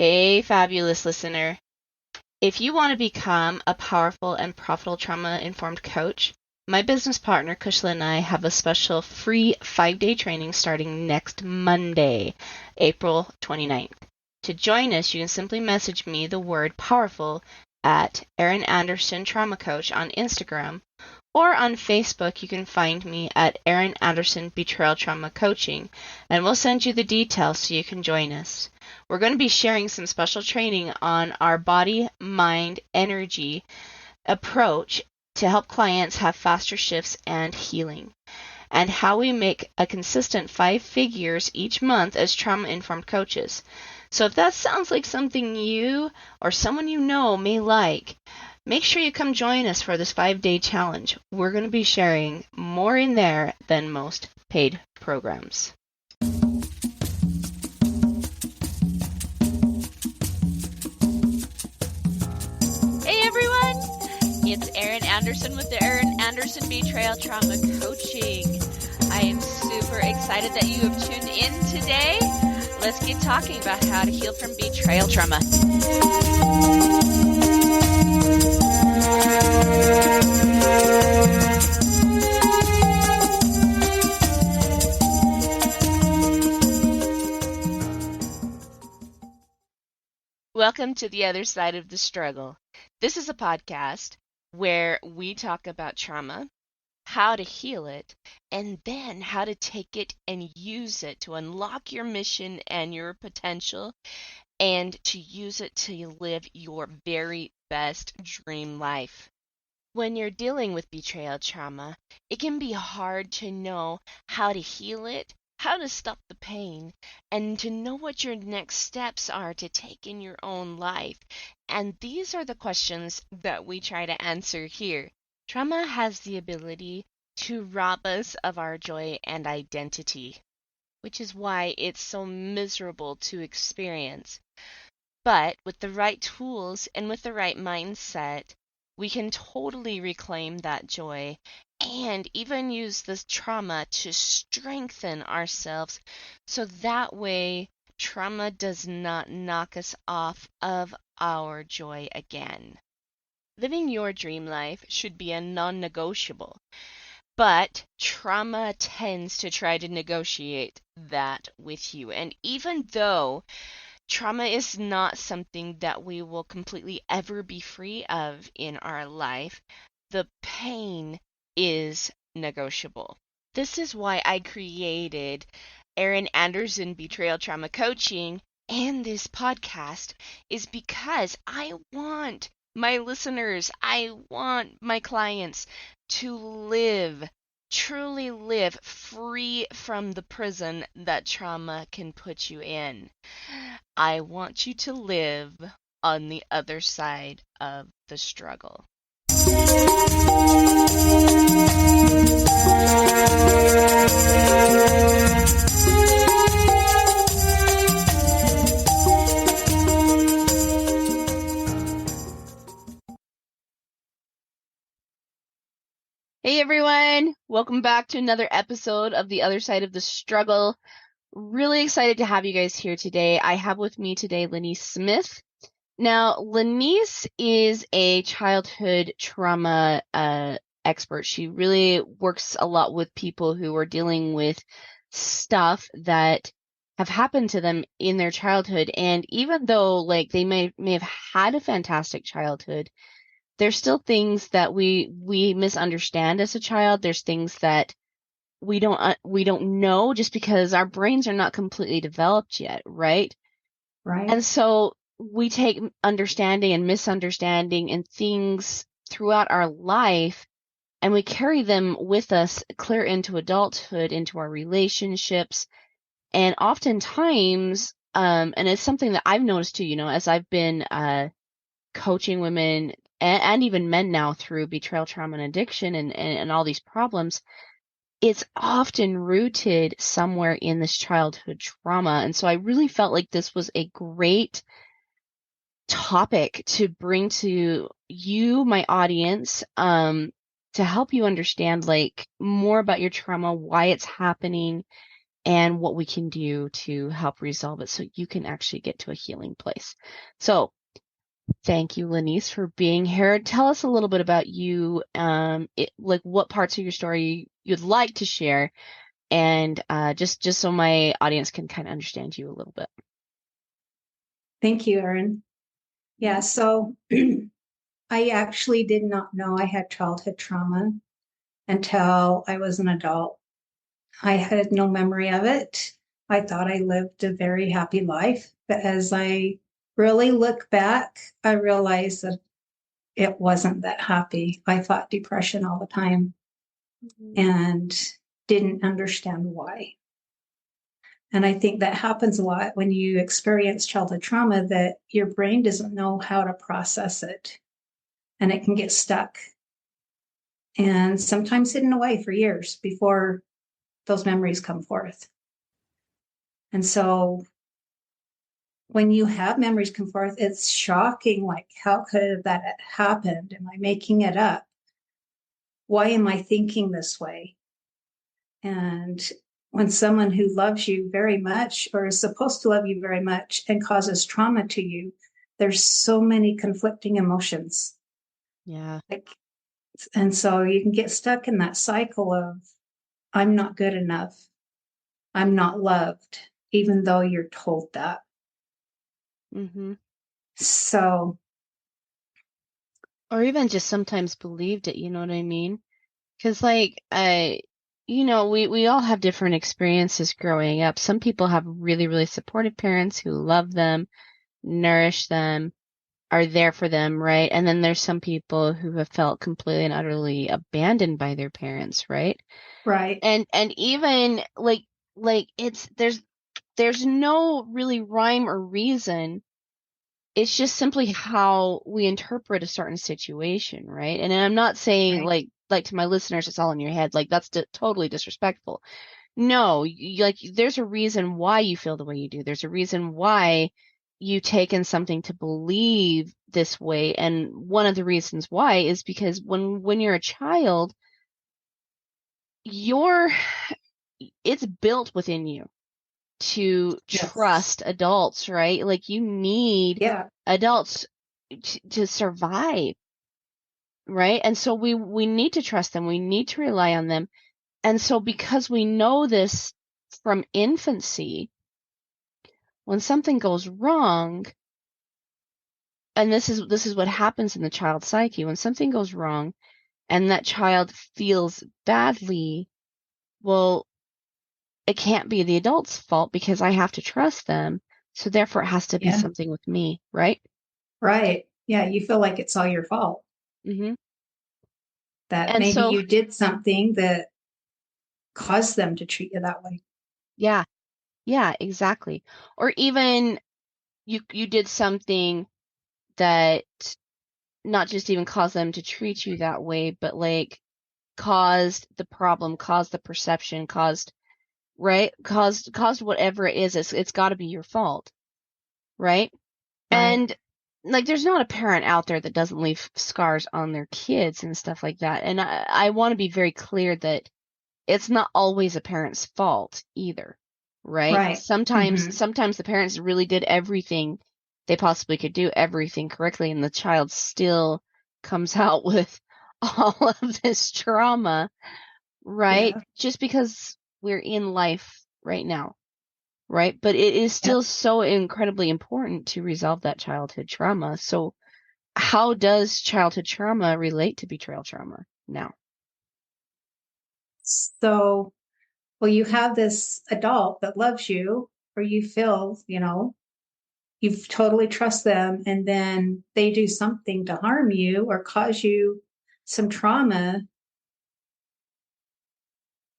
Hey, fabulous listener. If you want to become a powerful and profitable trauma-informed coach, my business partner, Kushla, and I have a special free 5-day training starting next Monday, April 29th. To join us, you can simply message me the word powerful at Erin Anderson Trauma Coach on Instagram, or on Facebook, you can find me at Erin Anderson Betrayal Trauma Coaching, and we'll send you the details so you can join us. We're going to be sharing some special training on our body, mind, energy approach to help clients have faster shifts and healing, and how we make a consistent 5 figures each month as trauma-informed coaches. So if that sounds like something you or someone you know may like, make sure you come join us for this 5-day challenge. We're going to be sharing more in there than most paid programs. Hey everyone, it's Erin Anderson with the Erin Anderson Betrayal Trauma Coaching. I am super excited that you have tuned in today. Let's get talking about how to heal from betrayal trauma. Welcome to the other side of the struggle. This is a podcast where we talk about trauma, how to heal it, and then how to take it and use it to unlock your mission and your potential, and to use it to live your very best dream life. When you're dealing with betrayal trauma, it can be hard to know how to heal it, how to stop the pain, and to know what your next steps are to take in your own life. And these are the questions that we try to answer here. Trauma has the ability to rob us of our joy and identity, which is why it's so miserable to experience. But with the right tools and with the right mindset, we can totally reclaim that joy and even use this trauma to strengthen ourselves so that way trauma does not knock us off of our joy again. Living your dream life should be a non-negotiable, but trauma tends to try to negotiate that with you. And even though trauma is not something that we will completely ever be free of in our life, the pain is negotiable. This is why I created Erin Anderson Betrayal Trauma Coaching and this podcast, is because I want my listeners, I want my clients to live, truly live free from the prison that trauma can put you in. I want you to live on the other side of the struggle. Hey everyone, welcome back to another episode of The Other Side of the Struggle. Really excited to have you guys here today. I have with me today LaNiece Smith. Now, LaNiece is a childhood trauma expert. She really works a lot with people who are dealing with stuff that have happened to them in their childhood. And even though they may have had a fantastic childhood, there's still things that we misunderstand as a child. There's things that we don't know just because our brains are not completely developed yet, right? Right. And so we take understanding and misunderstanding and things throughout our life, and we carry them with us clear into adulthood, into our relationships. And oftentimes, and it's something that I've noticed too, as I've been coaching women and even men now through betrayal, trauma, and addiction and all these problems, it's often rooted somewhere in this childhood trauma. And so I really felt like this was a great topic to bring to you, my audience, to help you understand more about your trauma, why it's happening, and what we can do to help resolve it so you can actually get to a healing place. So thank you, LaNiece, for being here. Tell us a little bit about you, like what parts of your story you'd like to share, and just so my audience can kind of understand you a little bit. Thank you, Erin. Yeah, so I actually did not know I had childhood trauma until I was an adult. I had no memory of it. I thought I lived a very happy life, but as I really look back, I realized that it wasn't that happy. I fought depression all the time and didn't understand why. And I think that happens a lot when you experience childhood trauma, that your brain doesn't know how to process it and it can get stuck and sometimes hidden away for years before those memories come forth. And so when you have memories come forth, it's shocking. Like, how could that have happened? Am I making it up? Why am I thinking this way? And when someone who loves you very much or is supposed to love you very much and causes trauma to you, there's so many conflicting emotions. Yeah. And so you can get stuck in that cycle of, I'm not good enough. I'm not loved, even though you're told that. Mm-hmm. So, Or even just sometimes believed it, you know what I mean? Because like, we all have different experiences growing up. Some people have really, really supportive parents who love them, nourish them, are there for them, right? And then there's some people who have felt completely and utterly abandoned by their parents, right? right. And even like there's no really rhyme or reason. It's just simply how we interpret a certain situation, right? And I'm not saying Right. like to my listeners, it's all in your head. Like that's totally disrespectful. No, like there's a reason why you feel the way you do. There's a reason why you taken something to believe this way. And one of the reasons why is because when you're a child, you're it's built within you to Yes. trust adults, right? Like you need Yeah. adults to survive, right? And so we need to trust them. We need to rely on them. And so because we know this from infancy, when something goes wrong, and this is what happens in the child's psyche, when something goes wrong and that child feels badly, well, it can't be the adult's fault because I have to trust them. So therefore it has to be Yeah. something with me, right? Right. Yeah. You feel like it's all your fault, Mm-hmm. that And maybe so, you did something that caused them to treat you that way. yeah, yeah, exactly. Or even you did something that not just even caused them to treat you that way, but like caused the problem, caused the perception, caused right, caused whatever it is. It's got to be your fault, right? Right. And like, there's not a parent out there that doesn't leave scars on their kids and stuff like that. And I want to be very clear that it's not always a parent's fault either, right? Right. Sometimes, Mm-hmm. sometimes the parents really did everything they possibly could do, everything correctly, and the child still comes out with all of this trauma, right? Yeah. Just because we're in life right now, right? But it is Yeah. still so incredibly important to resolve that childhood trauma. So, how does childhood trauma relate to betrayal trauma now? So, well, you have this adult that loves you, or you feel, you totally trust them, and then they do something to harm you or cause you some trauma.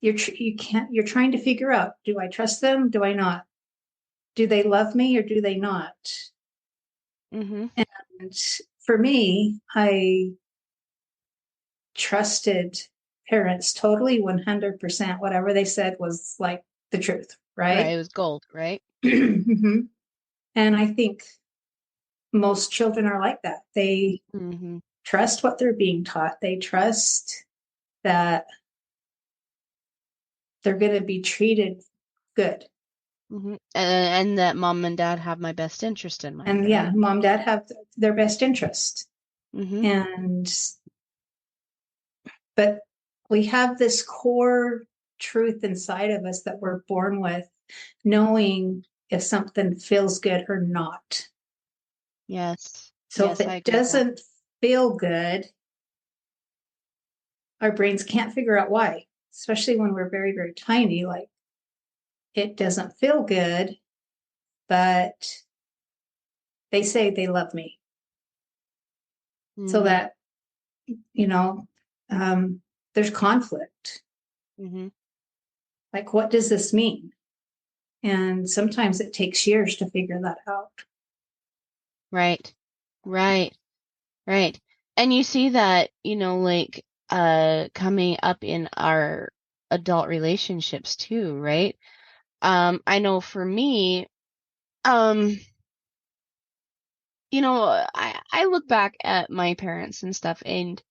You're trying to figure out, do I trust them? Do I not? Do they love me or do they not? Mm-hmm. And for me, I trusted parents totally 100%. Whatever they said was like the truth, Right. right? It was gold, right? Mm-hmm. And I think most children are like that. They Mm-hmm. trust what they're being taught. They trust that they're going to be treated good. And that mom and dad have my best interest in mind. And right? yeah, mom, dad have their best interest. Mm-hmm. But we have this core truth inside of us that we're born with, knowing if something feels good or not. Yes. So yes, if I it agree with that. doesn't feel good, our brains can't figure out why, especially when we're very, very tiny. Like, it doesn't feel good, but they say they love me. So Mhm. that, there's conflict. Mhm. Like, what does this mean? And sometimes it takes years to figure that out. Right. Right. Right. And you see that, like coming up in our adult relationships too, right? I know for me, um, I look back at my parents and stuff, and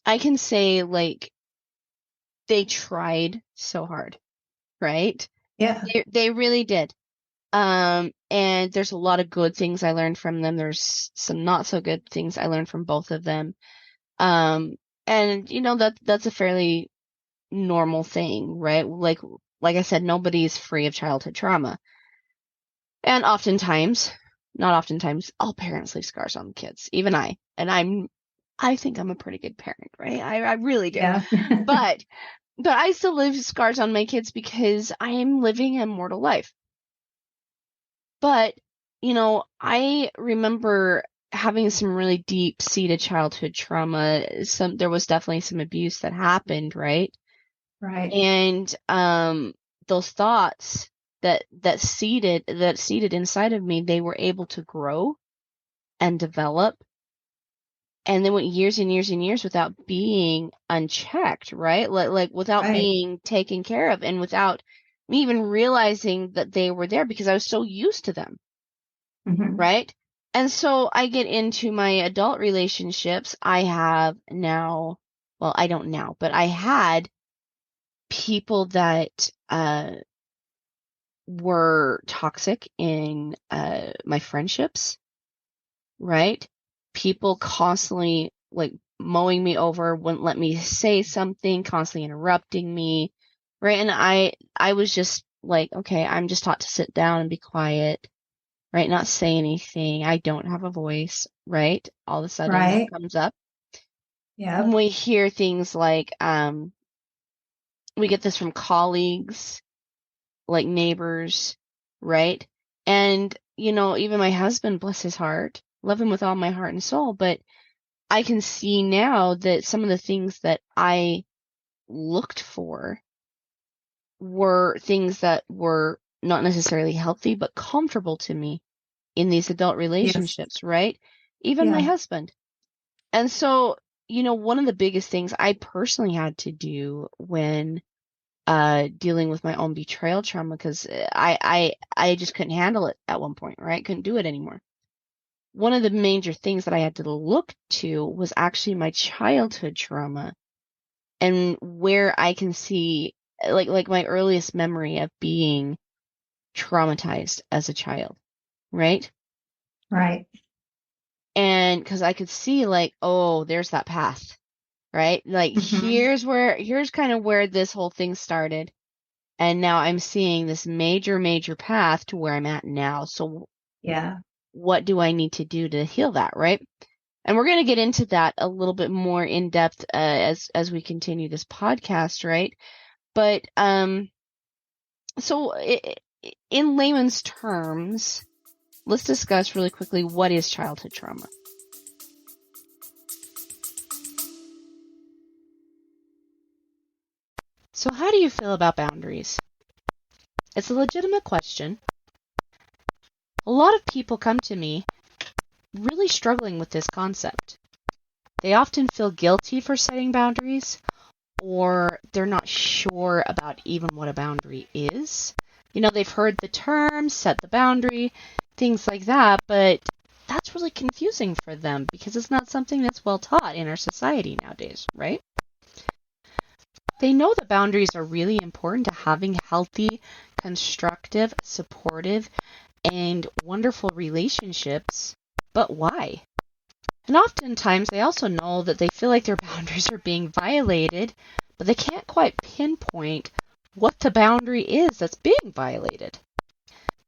I can say like they tried so hard, right? Yeah. They really did. And there's a lot of good things I learned from them. There's some not so good things I learned from both of them. Um, and that's a fairly normal thing, right? Like I said, nobody's free of childhood trauma. And not oftentimes, all parents leave scars on the kids, even I. And I think I'm a pretty good parent, right? I really do. Yeah. But I still leave scars on my kids because I am living a mortal life. But, I remember having some really deep-seated childhood trauma. There was definitely some abuse that happened, right? Right. And those thoughts that seeded inside of me, they were able to grow and develop, and they went years and years and years without being unchecked, right? Like without Right. being taken care of, and without me even realizing that they were there because I was so used to them, Mhm. right? And so I get into my adult relationships. I have now, well, I don't now, but I had people that were toxic in my friendships, right? People constantly like mowing me over, wouldn't let me say something, constantly interrupting me, right? And I was just like, okay, I'm just taught to sit down and be quiet, right? Not say anything. I don't have a voice, right? All of a sudden that Right. comes up. Yeah. We hear things like, we get this from colleagues, like neighbors, right? And, even my husband, bless his heart, love him with all my heart and soul, but I can see now that some of the things that I looked for were things that were not necessarily healthy, but comfortable to me in these adult Yes. relationships, right? Even my Yeah. husband. And so, one of the biggest things I personally had to do when dealing with my own betrayal trauma, because I just couldn't handle it at one point, right? Couldn't do it anymore. One of the major things that I had to look to was actually my childhood trauma, and where I can see like my earliest memory of being traumatized as a child, right? Right. And because I could see like, oh, there's that path, right? Like Mhm. here's kind of where this whole thing started. And now I'm seeing this major, major path to where I'm at now. So Yeah. what do I need to do to heal that, right? And we're going to get into that a little bit more in depth as we continue this podcast, right? But so in layman's terms, let's discuss really quickly what is childhood trauma. So how do you feel about boundaries? It's a legitimate question. A lot of people come to me really struggling with this concept. They often feel guilty for setting boundaries, or they're not sure about even what a boundary is. They've heard the term, set the boundary, things like that, but that's really confusing for them because it's not something that's well taught in our society nowadays, right? They know that boundaries are really important to having healthy, constructive, supportive, and wonderful relationships. But why? And oftentimes they also know that they feel like their boundaries are being violated, but they can't quite pinpoint what the boundary is that's being violated.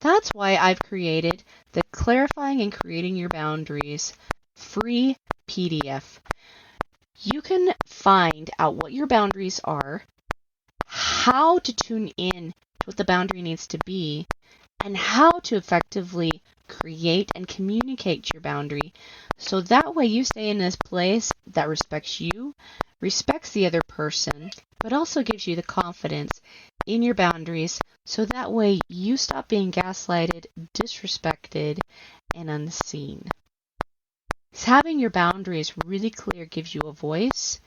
That's why I've created the Clarifying and Creating Your Boundaries free PDF. You can find out what your boundaries are, how to tune in to what the boundary needs to be, and how to effectively create and communicate your boundary so that way you stay in this place that respects you, respects the other person, but also gives you the confidence in your boundaries so that way you stop being gaslighted, disrespected, and unseen. Having your boundaries really clear gives you a voice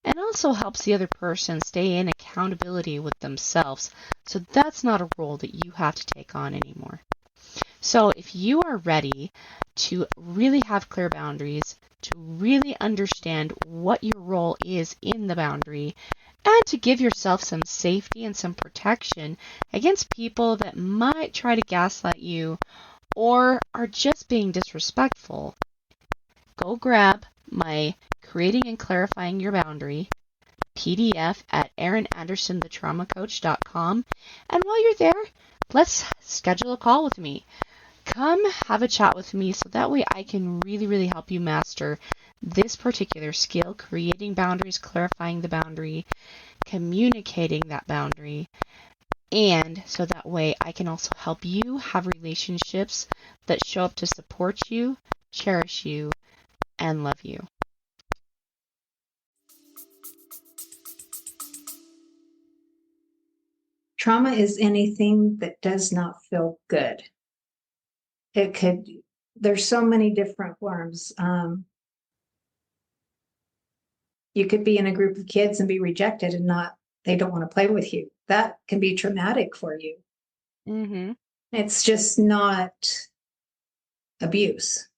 and also helps the other person stay in accountability with themselves. So that's not a role that you have to take on anymore. So if you are ready to really have clear boundaries, to really understand what your role is in the boundary, and to give yourself some safety and some protection against people that might try to gaslight you or are just being disrespectful, go grab my Creating and Clarifying Your Boundary PDF at erinandersonthetraumacoach.com. And while you're there, let's schedule a call with me. Come have a chat with me so that way I can really, really help you master this particular skill, creating boundaries, clarifying the boundary, communicating that boundary, and so that way I can also help you have relationships that show up to support you, cherish you, and love you. Trauma is anything that does not feel good. There's so many different forms. You could be in a group of kids and be rejected and they don't want to play with you. That can be traumatic for you. Mm-hmm. It's just not abuse.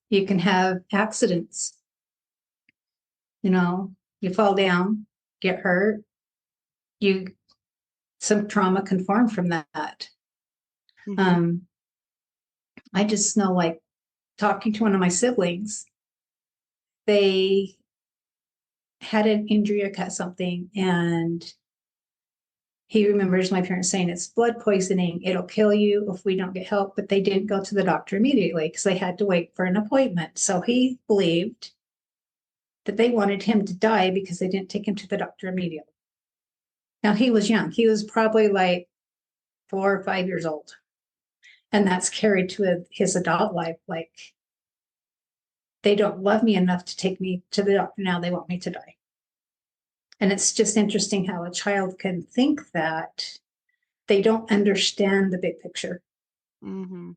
You can have accidents. You fall down, get hurt. Some trauma can form from that. Mm-hmm. I just know, like, talking to one of my siblings, they had an injury or cut something, and he remembers my parents saying it's blood poisoning. It'll kill you if we don't get help. But they didn't go to the doctor immediately because they had to wait for an appointment. So he believed that they wanted him to die because they didn't take him to the doctor immediately. Now, he was young. He was probably like 4 or 5 years old. And that's carried to his adult life. Like, they don't love me enough to take me to the doctor. Now they want me to die. And it's just interesting how a child can think that. They don't understand the big picture. Mm-hmm.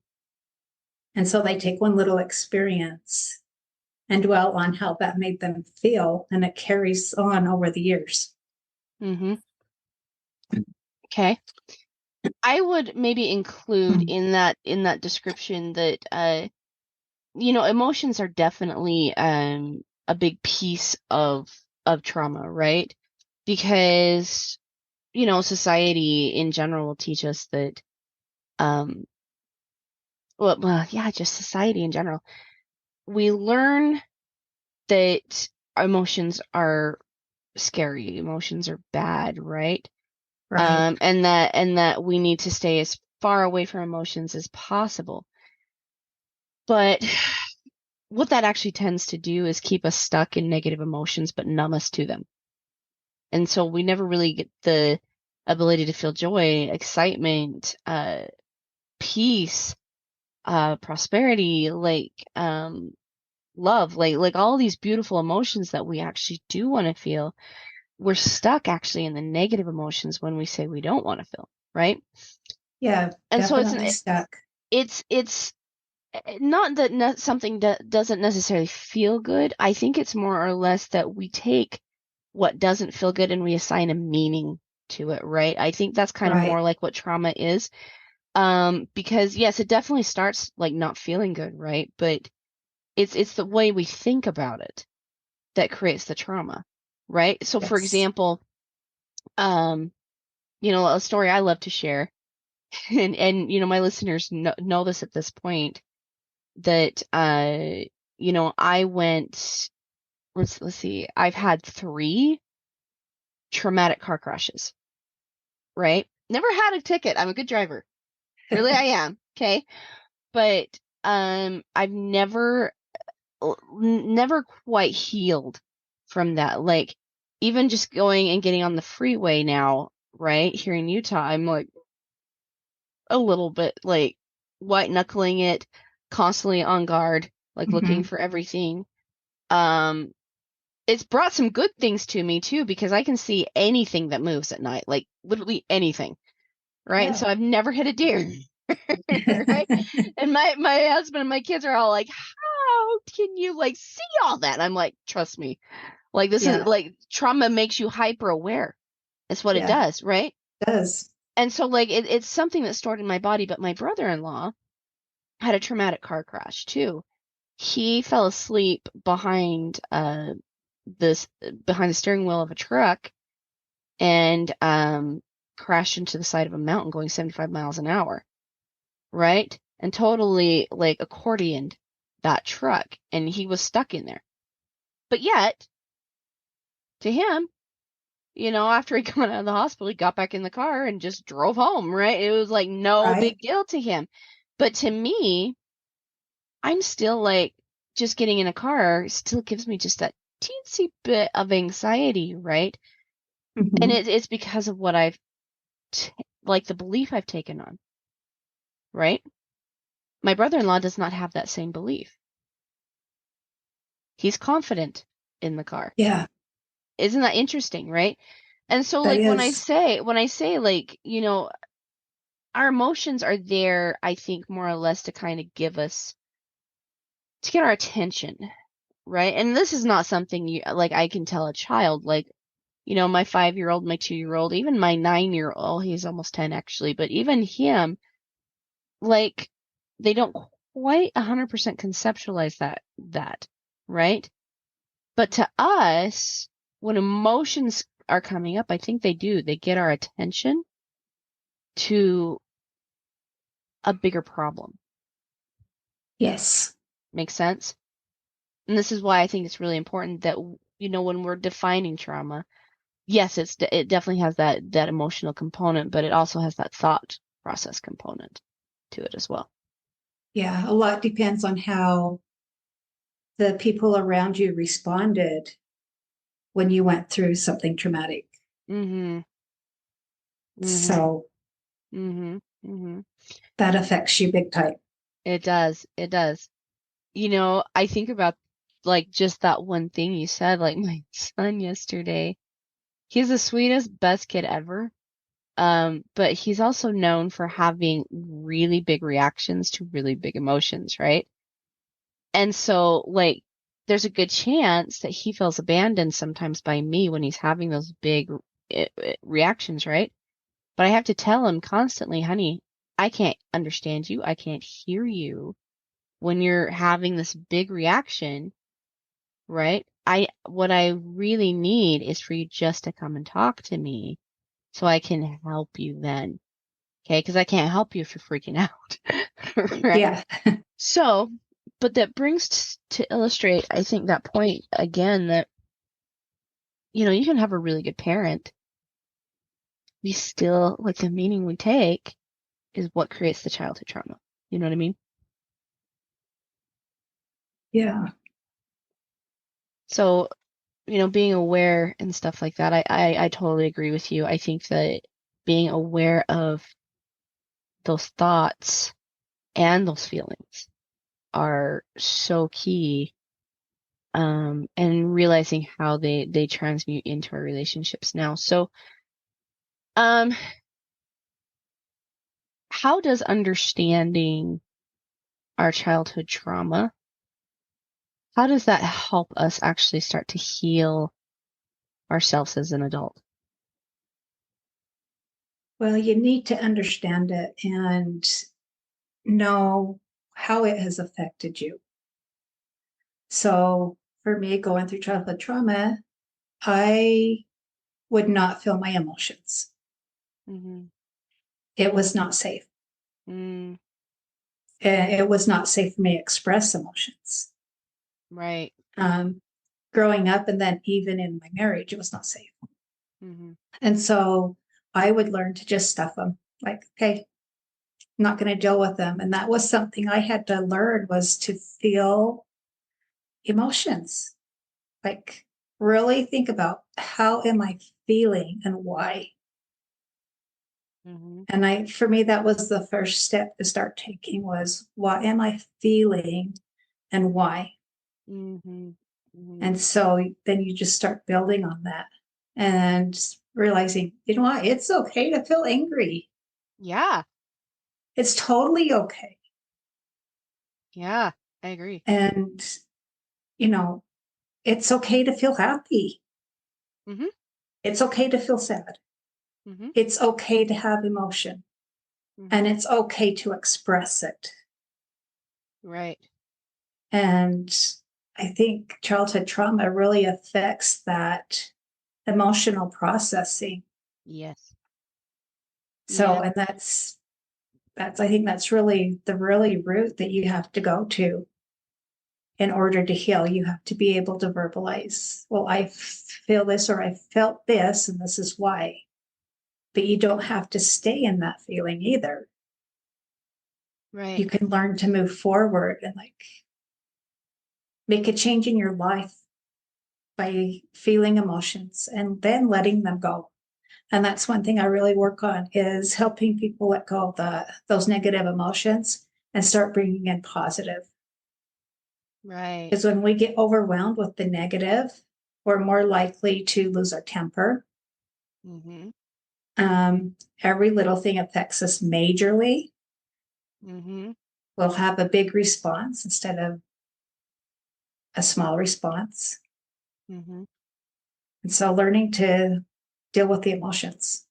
And so they take one little experience and dwell on how that made them feel, and it carries on over the years. Mm-hmm. Okay. I would maybe include in that description that emotions are definitely a big piece of trauma, right? Because society in general will teach us that just society in general. We learn that emotions are scary, emotions are bad, right? Right. And that we need to stay as far away from emotions as possible. But what that actually tends to do is keep us stuck in negative emotions, but numb us to them. And so we never really get the ability to feel joy, excitement, peace, prosperity, love, like all these beautiful emotions that we actually do want to feel. We're stuck actually in the negative emotions when we say we don't want to feel, right? Yeah, and definitely stuck. It's not that something doesn't necessarily feel good. I think it's more or less that we take what doesn't feel good and we assign a meaning to it, right? I think that's kind of more like what trauma is. Because yes, it definitely starts like not feeling good, right? But it's the way we think about it that creates the trauma. right? So for Yes. example, a story I love to share, and my listeners know this at this point, that I went, let's see, I've had 3 traumatic car crashes, right? Never had a ticket. I'm a good driver. Really, I am. Okay. But I've never quite healed from that. Like, even just going and getting on the freeway now, right? Here in Utah, I'm like a little bit like white knuckling it, constantly on guard, like looking Mhm. for everything. Um, it's brought some good things to me too, because I can see anything that moves at night, like literally anything, right? And Yeah. so I've never hit a deer, right? And my husband and my kids are all like, "How can you like see all that?" And I'm like, "Trust me, like this is Yeah. like trauma makes you hyper aware. That's what it Yeah. does, right?" It does. And so like it's something that's stored in my body. But my brother-in-law had a traumatic car crash too. He fell asleep this behind the steering wheel of a truck and crashed into the side of a mountain going 75 miles an hour, right? And totally like accordioned that truck, and he was stuck in there. But yet, to him, after he got out of the hospital, he got back in the car and just drove home, right? It was like no Right. big deal to him. But to me, I'm still like, just getting in a car still gives me just that teensy bit of anxiety, right? And Mhm. it's because of what like the belief I've taken on, right? My brother-in-law does not have that same belief. He's confident in the car. Yeah, Isn't that interesting, right? And so that like is. when I say like, our emotions are there, I think more or less to kind of to get our attention, right? And this is not something like I can tell a child, like, my 5-year-old, my 2-year-old, even my 9-year-old, he's almost 10 actually, but even him, like, they don't quite 100% conceptualize that, right? But to us, when emotions are coming up, I think they do. They get our attention to a bigger problem. Yes. Makes sense? And this is why I think it's really important that, when we're defining trauma, yes, it definitely has that emotional component, but it also has that thought process component to it as well. Yeah. A lot depends on how the people around you responded when you went through something traumatic. Mm-hmm. Mm-hmm. So Mm-hmm. Mm-hmm. that affects you big time. It does. It does. I think about like just that one thing you said, like my son yesterday. He's the sweetest, best kid ever. But he's also known for having really big reactions to really big emotions, right? And so, like, there's a good chance that he feels abandoned sometimes by me when he's having those big reactions, right? But I have to tell him constantly, honey, I can't understand you. I can't hear you when you're having this big reaction, right? What I really need is for you just to come and talk to me so I can help you then. Okay, because I can't help you if you're freaking out. Right? Yeah. So, but that brings to illustrate, I think, that point again that, you can have a really good parent. We still, like, the meaning we take is what creates the childhood trauma. You know what I mean? Yeah. So, being aware and stuff like that, I totally agree with you. I think that being aware of those thoughts and those feelings are so key, and realizing how they transmute into our relationships now. So, um, how does understanding our childhood trauma, how does that help us actually start to heal ourselves as an adult? Well, you need to understand it and know how it has affected you. So for me, going through childhood trauma, I would not feel my emotions. Mm-hmm. It was not safe. Mm, It was not safe for me to express emotions. right. Growing up and then even in my marriage, it was not safe. Mm-hmm. And so I would learn to just stuff them. Like, okay, I'm not going to deal with them. And that was something I had to learn, was to feel emotions. Like, really think about, how am I feeling and why? Mm-hmm. And for me, that was the first step to start taking, was, what am I feeling and why? Mm-hmm. Mm-hmm. And so then you just start building on that and realizing, you know what, it's okay to feel angry. Yeah. It's totally okay. Yeah. I agree. And, you know, it's okay to feel happy. Mm-hmm. It's okay to feel sad. Mm-hmm. It's okay to have emotion, Mm-hmm. and it's okay to express it. Right. And I think childhood trauma really affects that emotional processing. Yes. So, Yeah. and I think that's really the really root that you have to go to in order to heal. You have to be able to verbalize, well, I feel this, or I felt this, and this is why. But you don't have to stay in that feeling either. Right. You can learn to move forward and like make a change in your life by feeling emotions and then letting them go. And that's one thing I really work on, is helping people let go of those negative emotions and start bringing in positive. Right. Because when we get overwhelmed with the negative, we're more likely to lose our temper. Mm-hmm. Every little thing affects us majorly. Mm-hmm. We'll have a big response instead of a small response. Mm-hmm. And so learning to deal with the emotions.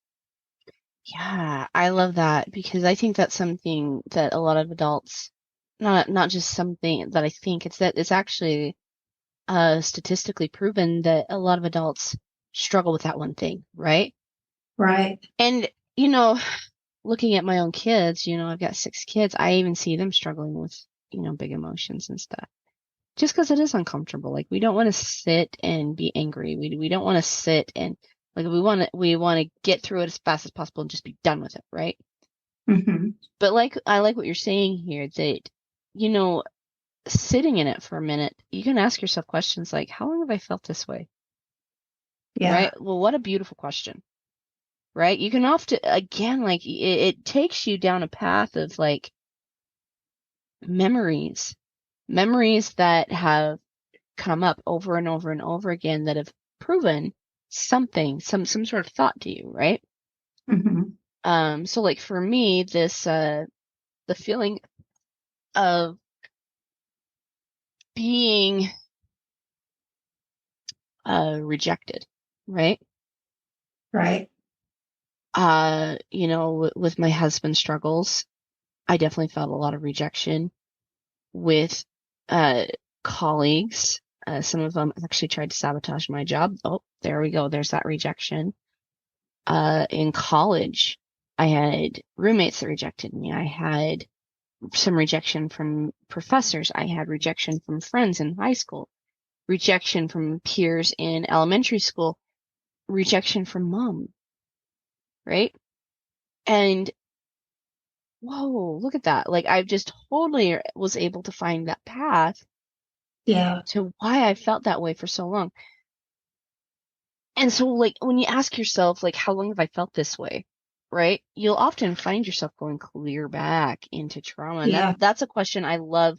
Yeah, I love that, because I think that's something that a lot of adults, not just something that I think, it's actually statistically proven that a lot of adults struggle with that one thing, right? Right. And looking at my own kids, I've got 6 kids, I even see them struggling with, big emotions and stuff. Just because it is uncomfortable. Like, we don't want to sit and be angry. We don't want to sit and, like, we want to get through it as fast as possible and just be done with it, right? Mm-hmm. But I like what you're saying here, that, you know, sitting in it for a minute, you can ask yourself questions like, how long have I felt this way? Yeah. Right? Well, what a beautiful question, right? You can often, again, like, it takes you down a path of, like, memories that have come up over and over and over again, that have proven something, some sort of thought to you, right? Mm-hmm. So, like, for me, the feeling of being rejected, right? Right. With my husband's struggles, I definitely felt a lot of rejection with uh colleagues. Some of them actually tried to sabotage my job. Oh, there we go. There's that rejection. In college, I had roommates that rejected me. I had some rejection from professors. I had rejection from friends in high school, rejection from peers in elementary school, rejection from mom, right? And whoa, look at that. Like, I just totally was able to find that path Yeah. to why I felt that way for so long. And so, like, when you ask yourself, like, how long have I felt this way? Right? You'll often find yourself going clear back into trauma. And Yeah. that's a question I love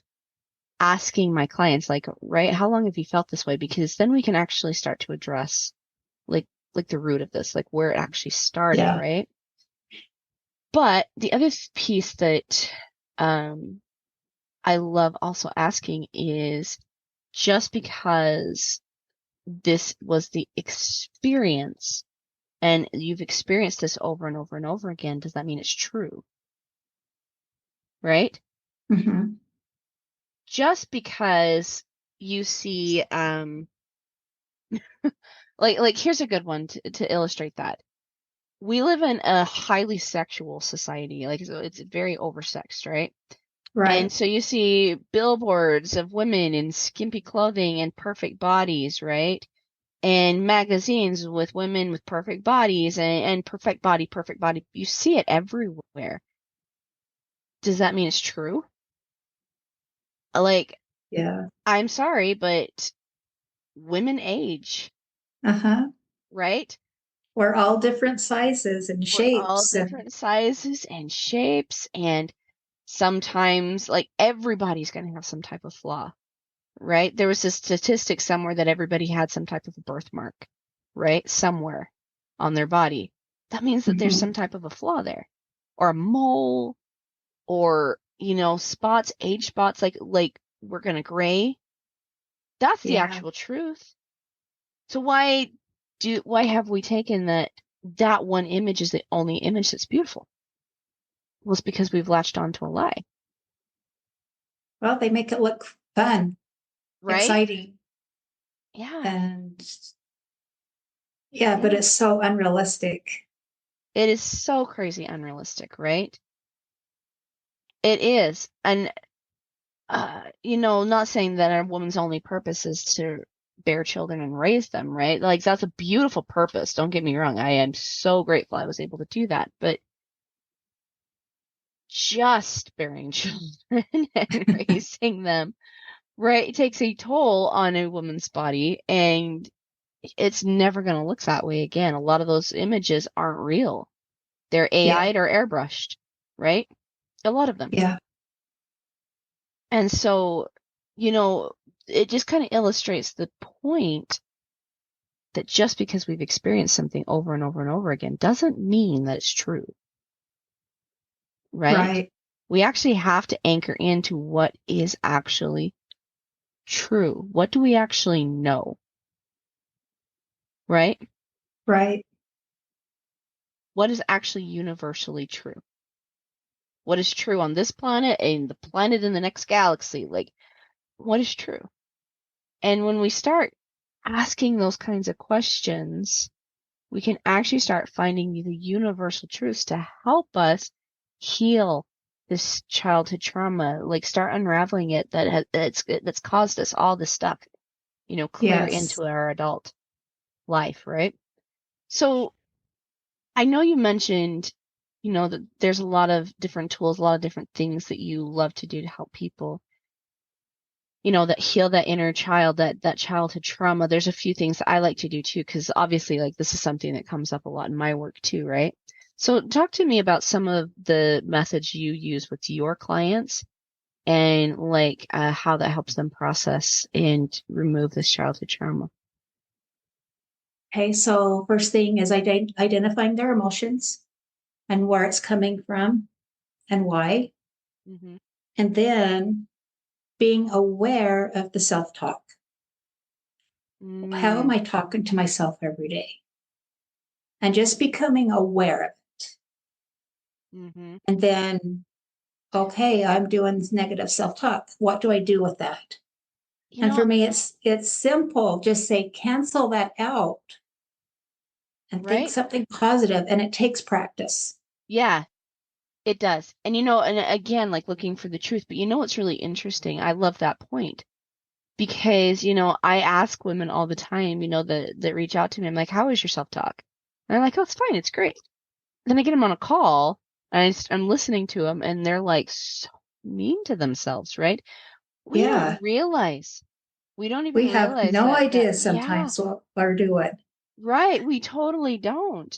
asking my clients, like, right, how long have you felt this way? Because then we can actually start to address, like like the root of this, like where it actually started, Yeah. right? But the other piece that um I love also asking is, just because this was the experience and you've experienced this over and over and over again, does that mean it's true? Right? Mm-hmm. Just because you see Like here's a good one to illustrate that. We live in a highly sexual society. Like, so it's very oversexed, right? And Right. so you see billboards of women in skimpy clothing and perfect bodies, right? And magazines with women with perfect bodies and perfect body, perfect body. You see it everywhere. Does that mean it's true? Like, Yeah. I'm sorry, but women age, Uh-huh. right? We're all different sizes and We're all shapes and different sizes and shapes, and sometimes, like, everybody's going to have some type of flaw, right? There was a statistic somewhere that everybody had some type of a birthmark, right? Somewhere on their body. That means that there's Mhm. some type of a flaw there, or a mole, or, spots, age spots, like we're going to gray. That's the Yeah. actual truth. So why have we taken that one image is the only image that's beautiful? Well, it's because we've latched onto a lie, Well, they make it look fun, right? exciting, Yeah, and yeah, but yeah. it's so unrealistic. It is so crazy unrealistic, right? It is. And not saying that a woman's only purpose is to bear children and raise them, right? Like that's a beautiful purpose. Don't get me wrong. I am so grateful I was able to do that. But just bearing children and raising them, right, it takes a toll on a woman's body, and it's never going to look that way again. A lot of those images aren't real. They're Yeah. AI'd or airbrushed, right? A lot of them. Yeah. And so, you know, it just kind of illustrates the point that just because we've experienced something over and over and over again doesn't mean that it's true, right? Right. We actually have to anchor into what is actually true. What do we actually know, right? Right. What is actually universally true? What is true on this planet and the planet in the next galaxy? Like, what is true? And when we start asking those kinds of questions, we can actually start finding the universal truths to help us heal this childhood trauma, like start unraveling it that's caused us all this stuff, clear Yes. into our adult life, right? So I know you mentioned, that there's a lot of different tools, a lot of different things that you love to do to help people, that heal that inner child, that childhood trauma. There's a few things that I like to do too, because obviously, like, this is something that comes up a lot in my work too, right? So talk to me about some of the methods you use with your clients and like how that helps them process and remove this childhood trauma. Okay. So first thing is identifying their emotions and where it's coming from and why. Mm-hmm. And then being aware of the self-talk. How am Mm, I talking to myself every day? And just becoming aware of it. mm-hmm. And then, okay, I'm doing this negative self-talk. What do I do with that? You And for know, me, it's simple. Just say cancel that out and think right? something positive. And it takes practice. Yeah, it does. And and again, like looking for the truth, but what's really interesting? I love that point because, I ask women all the time, that reach out to me. I'm like, how is your self-talk? And they're like, oh, it's fine. It's great. Then I get them on a call and I'm listening to them and they're like so mean to themselves, right? We don't Yeah. realize. We don't even We have realize no that, idea yeah, sometimes what we're doing. right. We totally don't.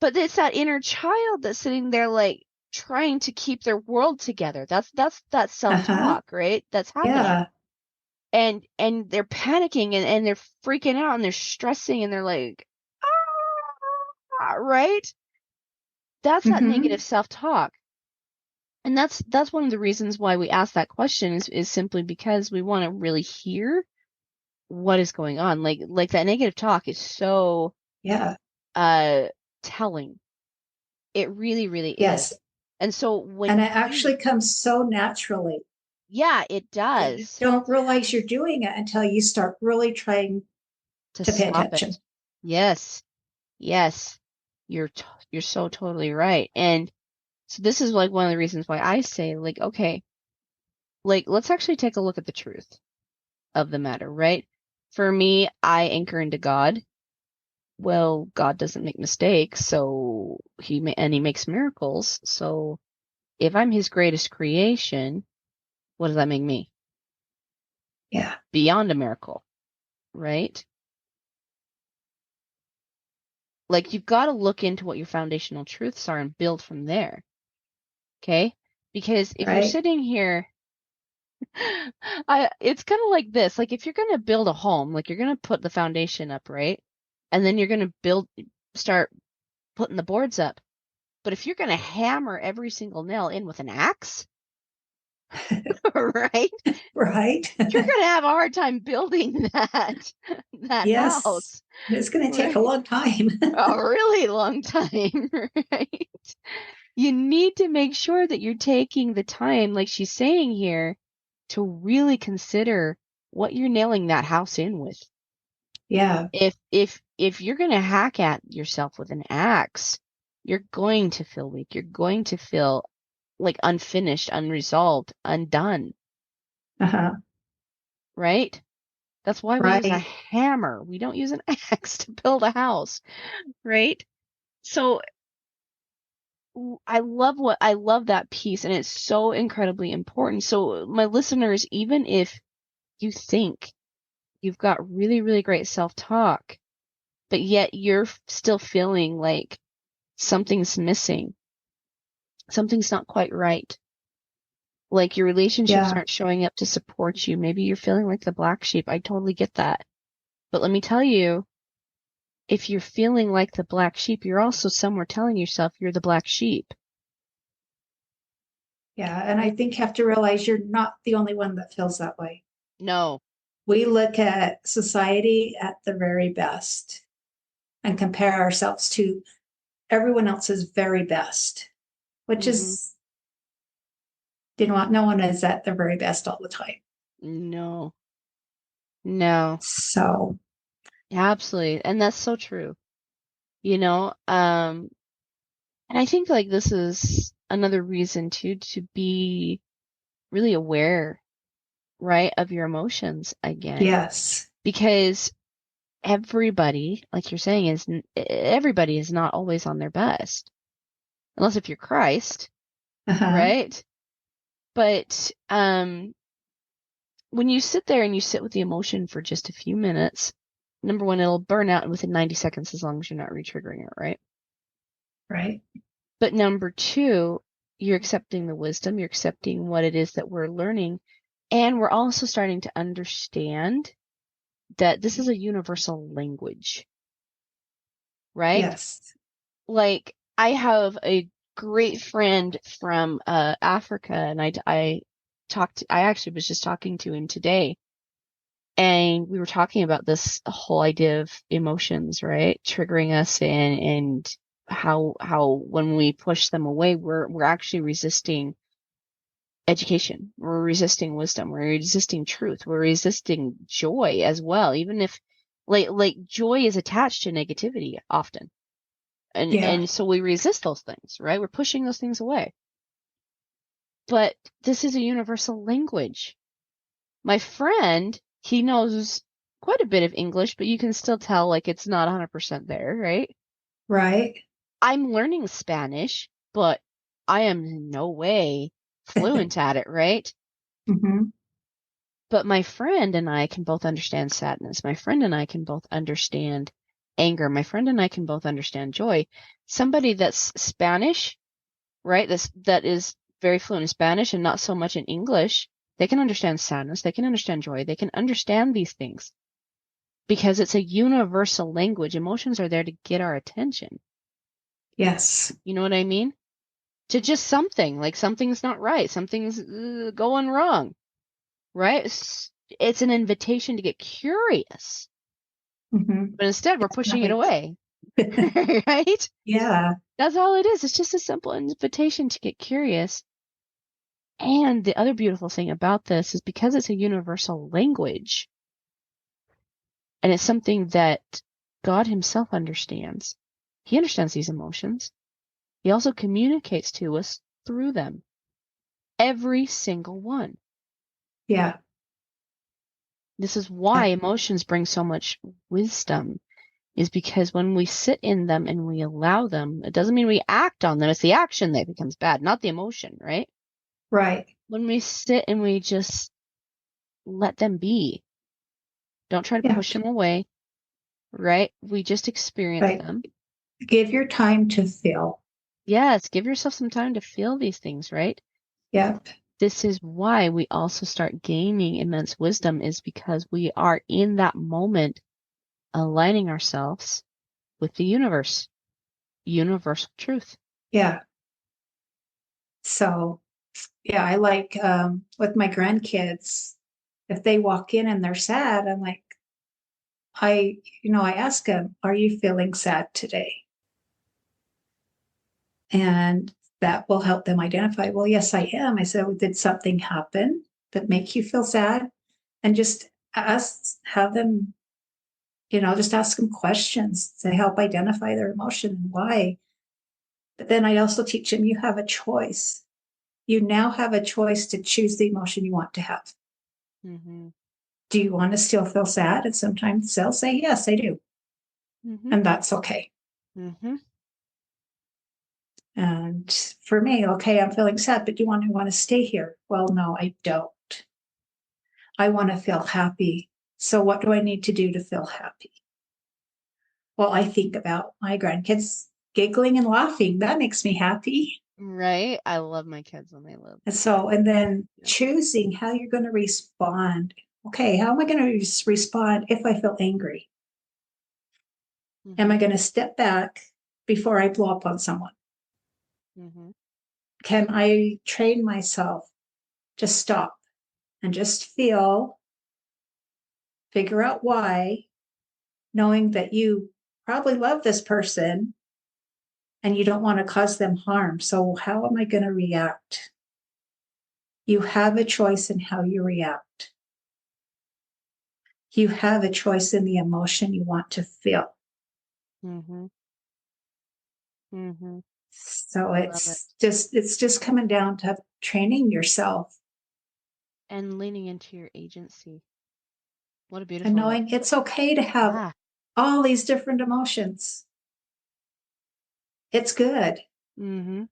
But it's that inner child that's sitting there like trying to keep their world together. That's that Uh-huh. self-talk, right? That's happening. Yeah. And they're panicking and they're freaking out and they're stressing and they're like, right? That's that Mm-hmm. negative self-talk. And that's one of the reasons why we ask that question is simply because we want to really hear what is going on. Like that negative talk is so Yeah. uh telling. It really, really Yes. is. And so And when it actually comes so naturally. yeah, it You does don't realize you're doing it until you start really trying to to pay stop it. attention. Yes. Yes. You're so totally right. And so this is like one of the reasons why I say, like, okay, like, let's actually take a look at the truth of the matter, right? For me, I anchor into God. Well, God doesn't make mistakes, so he makes miracles. So if I'm his greatest creation, what does that make me? Yeah. Beyond a miracle, right? Like, you've got to look into what your foundational truths are and build from there. Okay? Because if you're Right. sitting here, it's kind of like this. Like, if you're going to build a home, like, you're going to put the foundation up, right? And then you're going to start putting the boards up. But if you're going to hammer every single nail in with an axe, right? Right. You're going to have a hard time building that Yes. house, It's going to take a right? long time. A really long time, right? You need to make sure that you're taking the time, like she's saying here, to really consider what you're nailing that house in with. Yeah. If you're going to hack at yourself with an axe, you're going to feel weak. You're going to feel like unfinished, unresolved, undone, Uh-huh. right? That's why we use a Right. hammer. We don't use an axe to build a house, right? So I love that piece, and it's so incredibly important. So my listeners, even if you think you've got really, really great self-talk, but yet you're still feeling like something's missing, something's not quite right. Like your relationships Yeah. aren't showing up to support you. Maybe you're feeling like the black sheep. I totally get that. But let me tell you, if you're feeling like the black sheep, you're also somewhere telling yourself you're the black sheep. Yeah. And I think you have to realize you're not the only one that feels that way. No. We look at society at the very best and compare ourselves to everyone else's very best, which Mm-hmm. is, you know what, no one is at their very best all the time. No. No. So, Absolutely. And that's so true. You know, and I think like this is another reason too to be really aware, right, of your emotions again. yes. Because everybody, like you're saying, everybody is not always on their best. Unless if you're Christ, Uh-huh. right? But when you sit there and you sit with the emotion for just a few minutes, number one, it'll burn out within 90 seconds as long as you're not re-triggering it, right? Right. But number two, you're accepting the wisdom, you're accepting what it is that we're learning, and we're also starting to understand that this is a universal language, right? Yes. Like, I have a great friend from Africa, and I actually was just talking to him today, and we were talking about this whole idea of emotions, right? Triggering us and how when we push them away, we're actually resisting education. We're resisting wisdom. We're resisting truth. We're resisting joy as well, even if like joy is attached to negativity often. Yeah. And so we resist those things, right? We're pushing those things away. But this is a universal language. My friend, he knows quite a bit of English, but you can still tell like it's not 100% there, right? Right. I'm learning Spanish, but I am in no way fluent at it, right? Mm-hmm. But my friend and I can both understand sadness. My friend and I can both understand anger. My friend and I can both understand joy. Somebody that's Spanish, right? That is very fluent in Spanish and not so much in English. They can understand sadness. They can understand joy. They can understand these things because it's a universal language. Emotions are there to get our attention. Yes. You know what I mean? To just something, like something's not right. Something's going wrong, right? It's an invitation to get curious. Mm-hmm. But instead, we're pushing it Right. away, right? Yeah. That's all it is. It's just a simple invitation to get curious. And the other beautiful thing about this is because it's a universal language and it's something that God himself understands. He understands these emotions. He also communicates to us through them. Every single one. Yeah. This is why emotions bring so much wisdom, is because when we sit in them and we allow them, it doesn't mean we act on them. It's the action that becomes bad, not the emotion, right? Right. When we sit and we just let them be, don't try to Yeah. push them away, right? We just experience Right. them. Give your time to feel. Yes, give yourself some time to feel these things, right? Yep. This is why we also start gaining immense wisdom, is because we are in that moment aligning ourselves with the universe, universal truth. Yeah. So, yeah, I like with my grandkids, if they walk in and they're sad, I'm like, I ask them, are you feeling sad today? And that will help them identify, well, yes, I am. I said, well, did something happen that make you feel sad? And just have them, just ask them questions to help identify their emotion and why. But then I also teach them, you have a choice. You now have a choice to choose the emotion you want to have. Mm-hmm. Do you want to still feel sad? And sometimes they'll say, yes, I do. Mm-hmm. And that's okay. Mm-hmm. And for me, okay, I'm feeling sad, but do you want to stay here? Well, no, I don't. I want to feel happy. So what do I need to do to feel happy? Well, I think about my grandkids giggling and laughing. That makes me happy. Right? I love my kids when they live. And then choosing how you're going to respond. Okay, how am I going to respond if I feel angry? Mm-hmm. Am I going to step back before I blow up on someone? Mm-hmm. Can I train myself to stop and just feel, figure out why, knowing that you probably love this person and you don't want to cause them harm. So how am I going to react? You have a choice in how you react. You have a choice in the emotion you want to feel. Mm-hmm. Mm-hmm. So it's just coming down to training yourself And leaning into your agency. What a and beautiful knowing it's okay to have all these different emotions. It's good. Mm-hmm.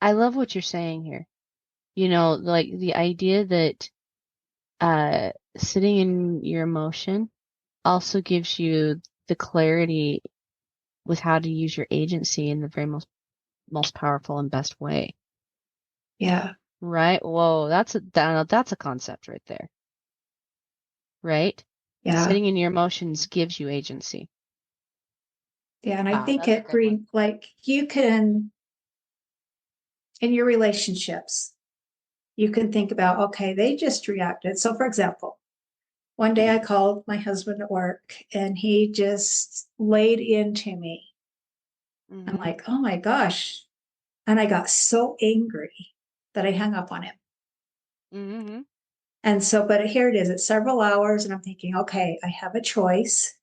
I love what you're saying here. Like the idea that sitting in your emotion also gives you the clarity with how to use your agency in the very most powerful and best way. Yeah. Right? Whoa, that's a concept right there. Right? Yeah. Sitting in your emotions gives you agency. Yeah. And I Wow, think that's a it good one. brings, like, you can, in your relationships, you can think about, okay, they just reacted. So, for example, one day I called my husband at work and he just laid into me. I'm Mm-hmm. like, oh my gosh. And I got so angry that I hung up on him. Mm-hmm. And so, but here it is, it's several hours, and I'm thinking, okay, I have a choice.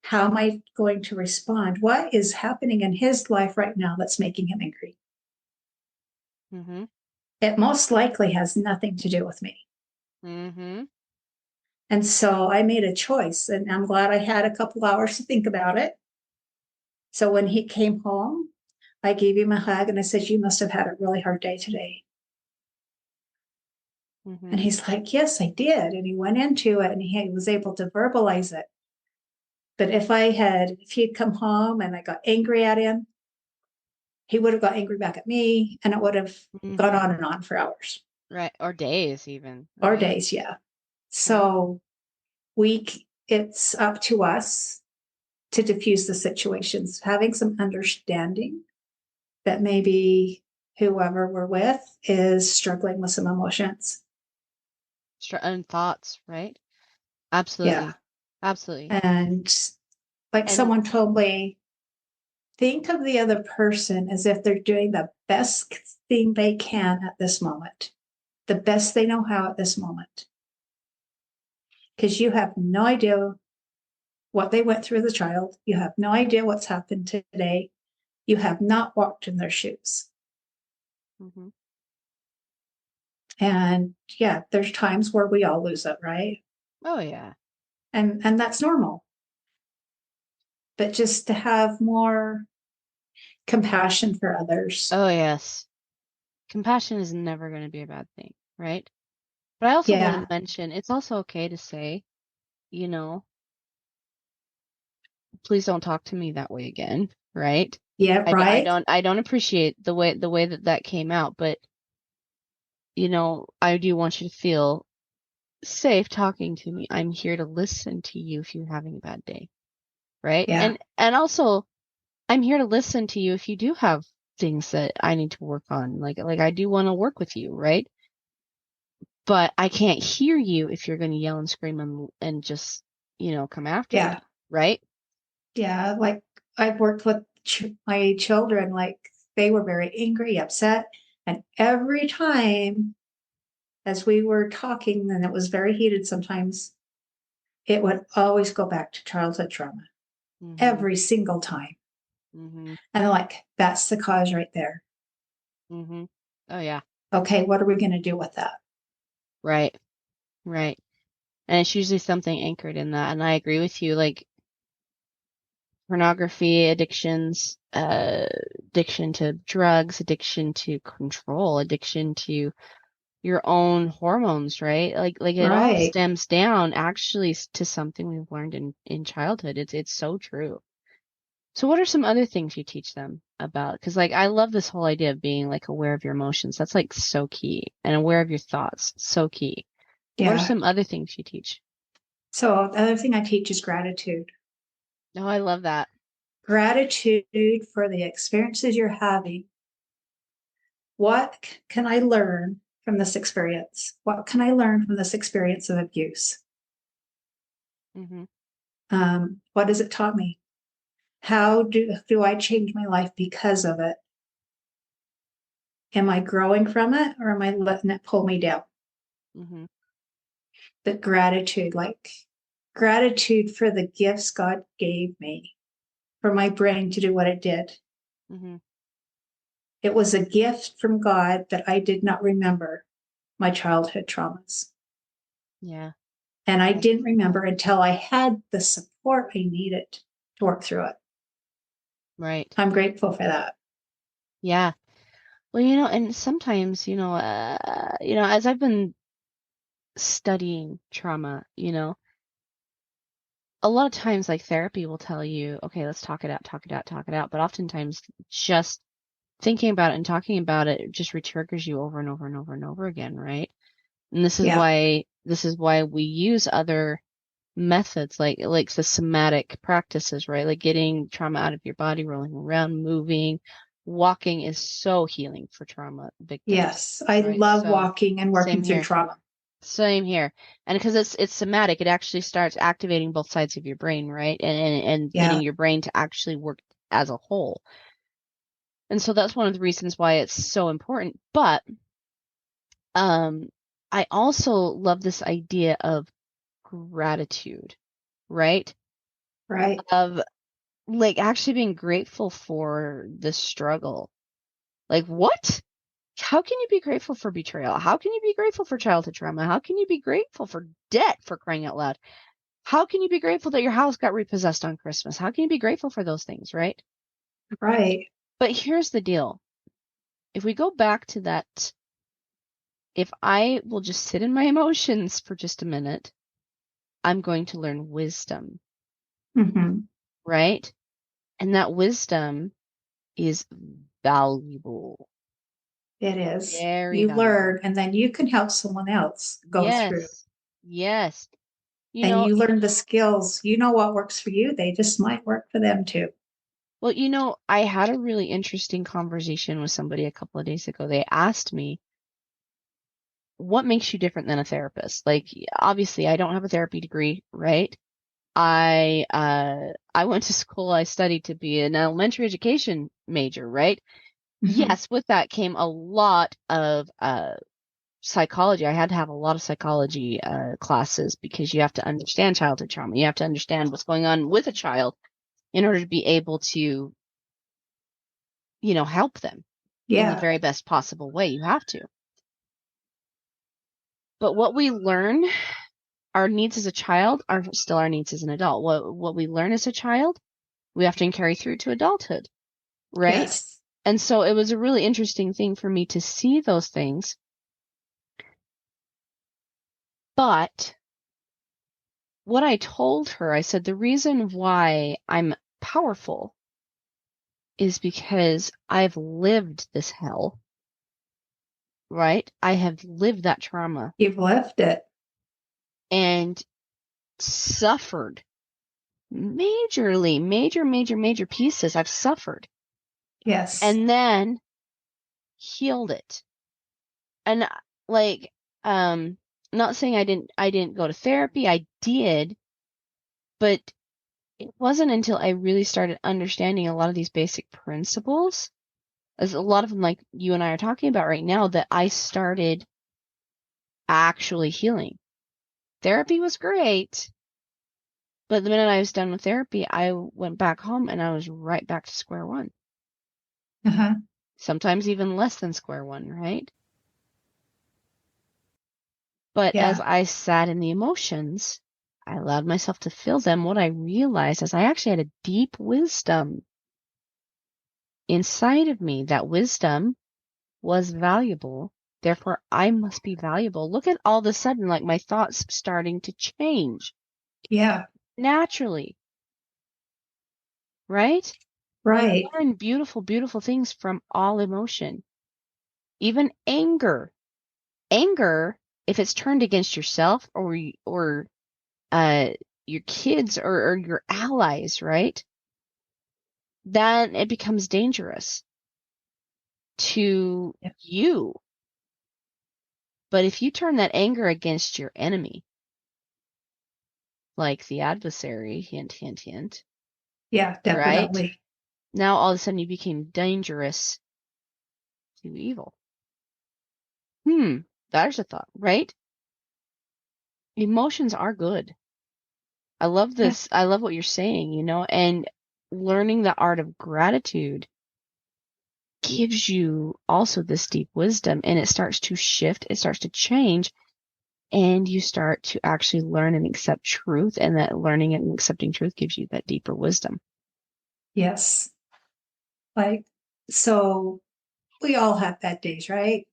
How am I going to respond? What is happening in his life right now that's making him angry? Mm-hmm. It most likely has nothing to do with me. Mm-hmm. And so I made a choice, and I'm glad I had a couple hours to think about it. So when he came home, I gave him a hug and I said, you must have had a really hard day today. Mm-hmm. And he's like, yes, I did. And he went into it and he was able to verbalize it. But if he'd come home and I got angry at him, he would have got angry back at me and it would have gone on and on for hours. Right. Or days even. Or Right? days, yeah. So it's up to us to diffuse the situations, having some understanding that maybe whoever we're with is struggling with some emotions. And thoughts, right? Absolutely. Yeah. Absolutely. And like And someone told me, think of the other person as if they're doing the best thing they can at this moment, the best they know how at this moment. Because you have no idea what they went through as a child. You have no idea what's happened today. You have not walked in their shoes. Mm-hmm. And yeah, there's times where we all lose it, right? Oh yeah. And that's normal. But just to have more compassion for others. Oh yes. Compassion is never going to be a bad thing, right? But I also want Yeah. to mention it's also okay to say, you know, please don't talk to me that way again, right? Yeah, right. I don't appreciate the way that came out, but you know, I do want you to feel safe talking to me. I'm here to listen to you if you're having a bad day, right? Yeah. And also I'm here to listen to you if you do have things that I need to work on. Like I do want to work with you, right? But I can't hear you if you're going to yell and scream and just, you know, come after me, Yeah. right? Yeah. Like I've worked with my children, like they were very angry, upset. And every time as we were talking, and it was very heated sometimes, it would always go back to childhood trauma Mhm. every single time. Mhm. And I'm like, that's the cause right there. Mhm. Oh yeah. Okay, what are we going to do with that? Right. Right. And it's usually something anchored in that. And I agree with you. Like pornography, addictions, addiction to drugs, addiction to control, addiction to your own hormones, right? Like it all Right. stems down actually to something we've learned in childhood. It's so true. So what are some other things you teach them about? Because like I love this whole idea of being like aware of your emotions. That's like so key. And aware of your thoughts, so key. What are Yeah. some other things you teach? So the other thing I teach is gratitude. Oh, I love that. Gratitude for the experiences you're having. What can I learn from this experience? What can I learn from this experience of abuse? Hmm. What has it taught me? How do I change my life because of it? Am I growing from it or am I letting it pull me down? Hmm. But gratitude, like gratitude for the gifts God gave me, for my brain to do what it did. Hmm. It was a gift from God that I did not remember my childhood traumas. Yeah. And I That's didn't beautiful. remember until I had the support I needed to work through it. Right. I'm grateful for that. Yeah. Well, you know, and sometimes, as I've been studying trauma, you know, a lot of times like therapy will tell you, okay, let's talk it out, talk it out, talk it out. But oftentimes just thinking about it and talking about it just retriggers you over and over and over and over again, right? And Yeah. this is why we use other methods like the somatic practices, right? Like getting trauma out of your body, rolling around, moving, walking is so healing for trauma victims, Yes. I right? love So walking and same working through here. trauma. Same here. And because it's somatic, it actually starts activating both sides of your brain, right? And Yeah. getting your brain to actually work as a whole. And so that's one of the reasons why it's so important. But um I also love this idea of gratitude, right? Right. Of like actually being grateful for the struggle. Like what? How can you be grateful for betrayal? How can you be grateful for childhood trauma? How can you be grateful for debt, for crying out loud? How can you be grateful that your house got repossessed on Christmas? How can you be grateful for those things, right? Right. But here's the deal. If we go back to that, if I will just sit in my emotions for just a minute, I'm going to learn wisdom, Mm-hmm. right? And that wisdom is valuable, It is. very You valuable. learn and then you can help someone else go through. Yes. Yes. You And know, you learn the skills. You know what works for you. They just might work for them too. well, I had a really interesting conversation with somebody a couple of days ago. They asked me, what makes you different than a therapist? Like, obviously, I don't have a therapy degree, right? I went to school, I studied to be an elementary education major, right? Mm-hmm. Yes, with that came a lot of psychology. I had to have a lot of psychology classes because you have to understand childhood trauma. You have to understand what's going on with a child in order to be able to, help them in the Yeah. very best possible way. You have to. But what we learn, our needs as a child are still our needs as an adult. What we learn as a child, we often carry through to adulthood, right? Yes. And so it was a really interesting thing for me to see those things. But what I told her, I said, the reason why I'm powerful is because I've lived this hell, right? I have lived that trauma You've left it. and suffered major pieces. I've suffered Yes. and then healed it. And like, not saying I didn't go to therapy. I did, but it wasn't until I really started understanding a lot of these basic principles, as a lot of them like you and I are talking about right now, that I started actually healing. Therapy was great, but the minute I was done with therapy, I went back home and I was right back to square one. Uh-huh. Sometimes even less than square one, right? But as Yeah. I sat in the emotions, I allowed myself to feel them. What I realized is I actually had a deep wisdom inside of me. That wisdom was valuable. Therefore, I must be valuable. Look at all of a sudden, like my thoughts starting to change Yeah. naturally, right? Right. Learn beautiful, beautiful things from all emotion, even anger. Anger, if it's turned against yourself or uh, your kids or your allies, right? Then it becomes dangerous to Yeah. you. But if you turn that anger against your enemy, like the adversary, hint, hint, hint, Yeah, right? definitely. Now all of a sudden you became dangerous to evil. There's a thought, right? Emotions are good. I love Yeah. this. I love what you're saying, and learning the art of gratitude gives you also this deep wisdom, and it starts to shift, it starts to change, and you start to actually learn and accept truth, and that learning and accepting truth gives you that deeper wisdom. Yes. Like, so we all have bad days, right?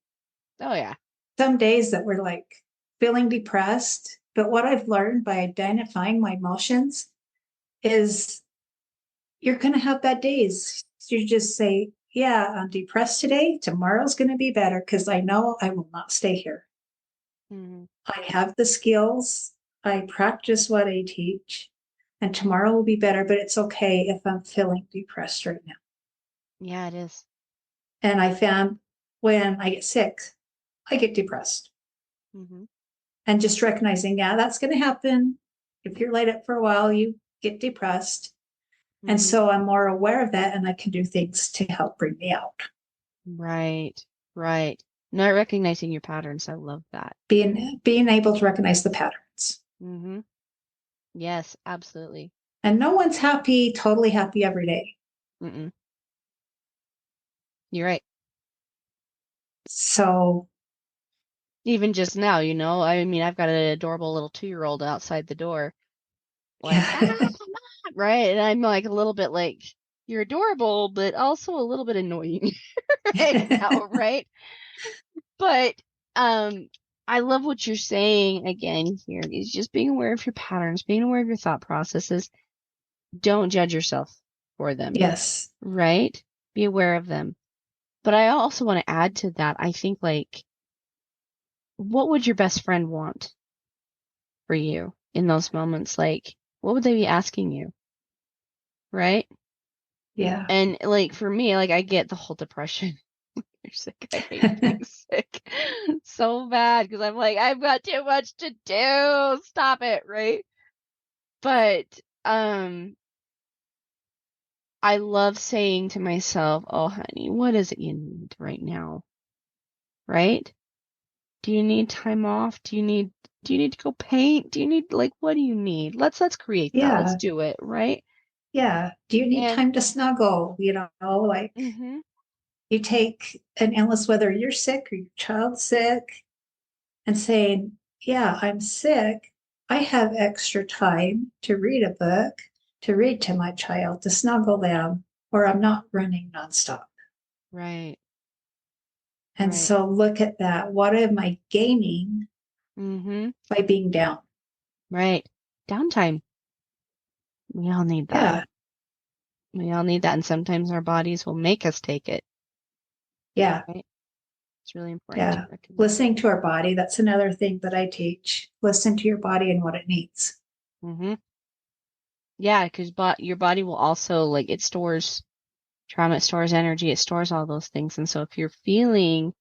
Oh yeah. Some days that we're like feeling depressed. But what I've learned by identifying my emotions is you're going to have bad days. You just say, yeah, I'm depressed today. Tomorrow's going to be better because I know I will not stay here. Mm-hmm. I have the skills. I practice what I teach, and tomorrow will be better. But it's okay if I'm feeling depressed right now. Yeah, it is. And I found when I get sick, I get depressed. Mm-hmm. And just recognizing, yeah, that's going to happen. If you're laid up for a while, you get depressed. And Mm-hmm. so I'm more aware of that and I can do things to help bring me out. Right. Right. Not recognizing your patterns. I love that. Being able to recognize the patterns. Mm-hmm. Yes, absolutely. And no one's happy, totally happy every day. Mm-mm. You're right. So Even just now, I mean, I've got an adorable little 2-year-old outside the door, like, yeah. right? And I'm like a little bit like, you're adorable, but also a little bit annoying right now, right? But I love what you're saying again here is just being aware of your patterns, being aware of your thought processes. Don't judge yourself for them, Yes. right? Be aware of them. But I also want to add to that, I think like, what would your best friend want for you in those moments? Like, what would they be asking you? Right? Yeah. And like for me, like I get the whole depression. You're sick. I hate being sick so bad because I'm like, I've got too much to do. Stop it, right? But I love saying to myself, "Oh, honey, what is it you need right now?" Right? Do you need time off? Do you need to go paint? Do you need, like, what do you need? Let's create that. Let's Yeah. do it, right? Yeah. Do you need And time to snuggle? Like mm-hmm. you take an illness, whether you're sick or your child's sick, and saying, yeah, I'm sick. I have extra time to read a book, to read to my child, to snuggle them, or I'm not running nonstop. Right. And Right. so look at that. What am I gaining Mm-hmm. by being down? Right. Downtime. We all need that. Yeah. We all need that. And sometimes our bodies will make us take it. Yeah. Right. It's really important to Yeah. recognize. Listening to our body. That's another thing that I teach. Listen to your body and what it needs. Mm-hmm. Yeah, because your body will also, like, it stores trauma, it stores energy, it stores all those things. And so if you're feeling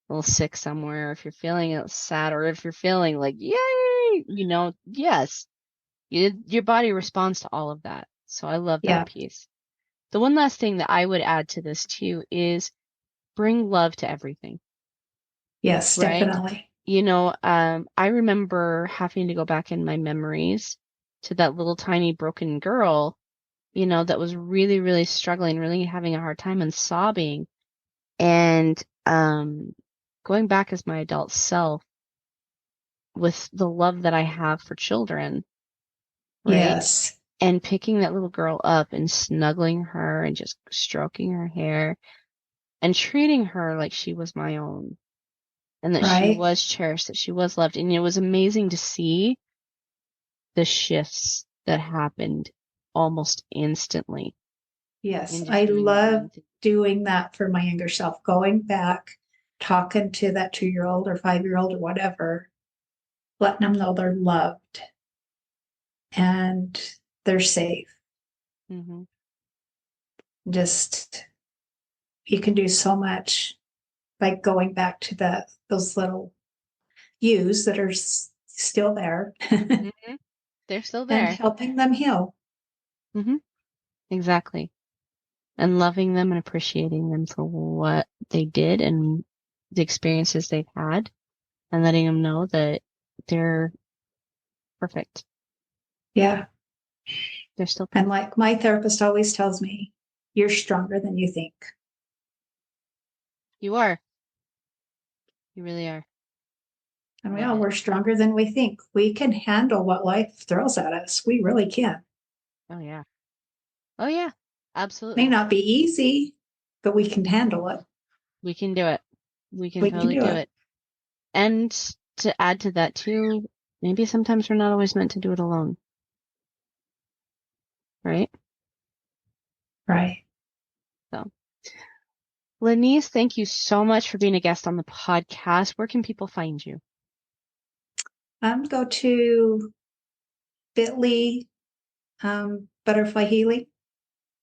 a little sick somewhere, if you're feeling sad, or if you're feeling like, yay, yes, your body responds to all of that. So I love that Yeah. piece. The one last thing that I would add to this too is bring love to everything. Yes, Right? definitely. I remember having to go back in my memories to that little tiny broken girl, that was really, really struggling, really having a hard time and sobbing. And going back as my adult self with the love that I have for children, right? Yes. And picking that little girl up and snuggling her and just stroking her hair and treating her like she was my own, and that she Right. was cherished, that she was loved. And it was amazing to see the shifts that happened almost instantly Yes. in just I doing that love one thing. doing that for my younger self, going back, talking to that 2-year-old or 5-year-old or whatever, letting them know they're loved and they're safe. Mm-hmm. Just, you can do so much by going back to those little yous that are still there Mm-hmm. They're still and there. helping them heal. Mm-hmm. Exactly. And loving them and appreciating them for what they did and the experiences they've had, and letting them know that they're perfect. Yeah. They're still perfect. And like my therapist always tells me, you're stronger than you think. You are. You really are. And Love we're it. stronger than we think. We can handle what life throws at us. We really can. Oh, yeah. Oh, yeah. May Absolutely. not be easy, but we can handle it. We can do it. We can We can totally do do it. it. And to add to that too, maybe sometimes we're not always meant to do it alone. Right? Right. So, LaNiece, thank you so much for being a guest on the podcast. Where can people find you? Go to bit.ly butterfly healing.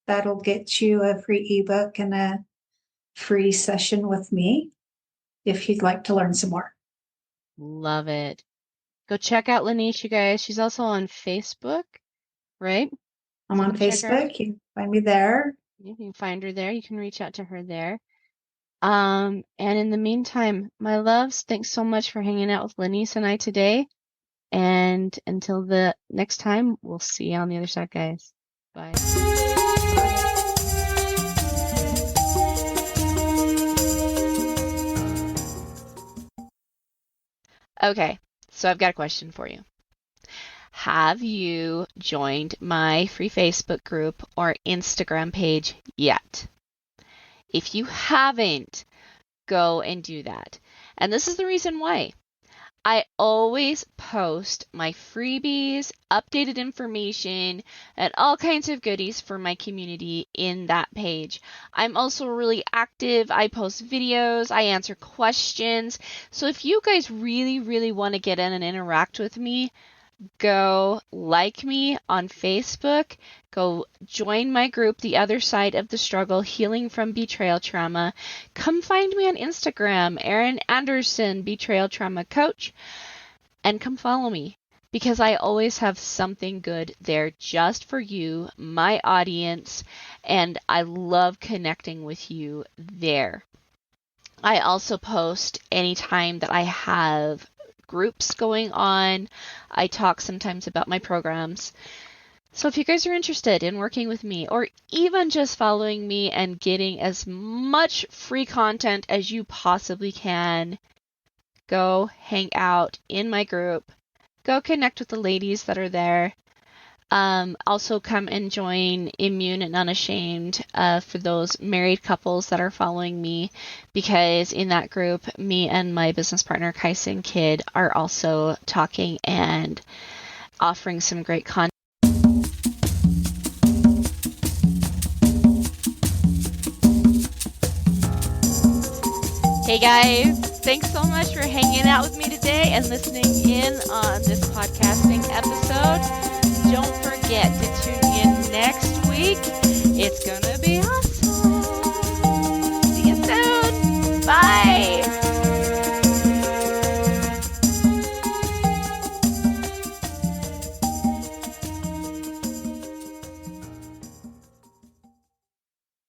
That'll get you a free ebook and a free session with me if you'd like to learn some more. Love it. Go check out LaNiece, you guys. She's also on Facebook, right? I'm So on go check her out. Facebook. You can find me there. You can find her there. You can reach out to her there. And in the meantime, my loves, thanks so much for hanging out with LaNiece and I today. And until the next time, we'll see you on the other side, guys. Bye. Okay, so I've got a question for you. Have you joined my free Facebook group or Instagram page yet? If you haven't, go and do that. And this is the reason why. I always post my freebies, updated information, and all kinds of goodies for my community in that page. I'm also really active. I post videos, I answer questions. So if you guys really, really want to get in and interact with me, go like me on Facebook, go join my group, The Other Side of the Struggle, Healing from Betrayal Trauma. Come find me on Instagram, Erin Anderson, Betrayal Trauma Coach, and come follow me because I always have something good there just for you, my audience, and I love connecting with you there. I also post anytime that I have groups going on. I talk sometimes about my programs. So if you guys are interested in working with me, or even just following me and getting as much free content as you possibly can, go hang out in my group. Go connect with the ladies that are there. Also come and join Immune and Unashamed for those married couples that are following me, because in that group, me and my business partner, Kaisen Kid, are also talking and offering some great content. Hey guys, thanks so much for hanging out with me today and listening in on this podcasting episode. Don't forget to tune in next week. It's gonna be awesome.